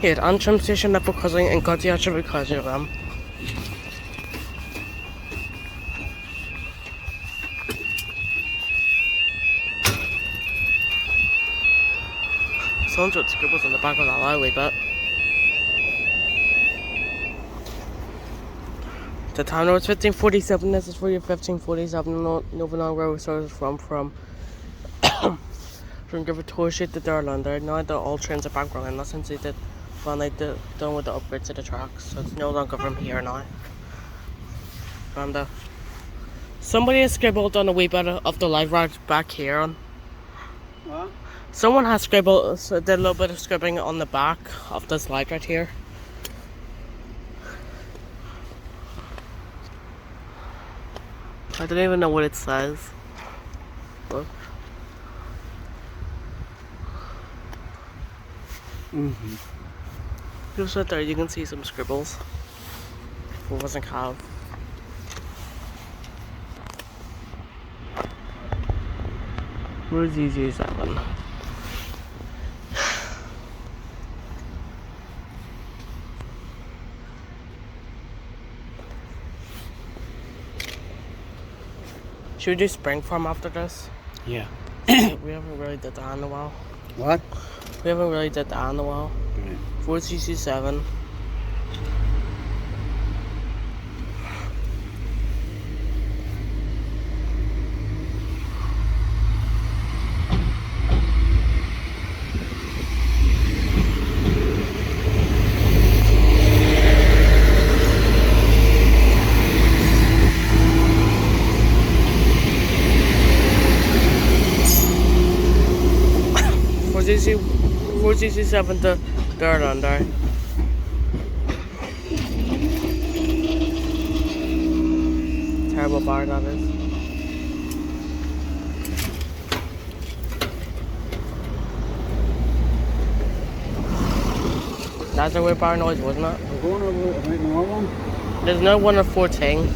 Here at Antrim station na pokazuję and got the pokazuję wam. Someone's got scribbles on the back of that alley, but the time now is 15:47. This is for your 15:47 Novan Road service from from Givertor Street to Darlander. Now that all trains are back running, that's since they did when they done with the upgrades to the tracks, so it's no longer from here now. And somebody has scribbled on a wee bit of the light right back here. What? Someone has scribbled, so did a little bit of scribbling on the back of this light right here. I don't even know what it says. Look. Just right there, you can see some scribbles. It wasn't have. Where's EG7? Should we do spring farm after this? Yeah. We haven't really did that in a while. What? We haven't really did that in a while. Right. 4CC7. Four CC7 to third under. Terrible bar that is. That's a weird bar noise, wasn't it? We're going over the normal one. There's no one at 14.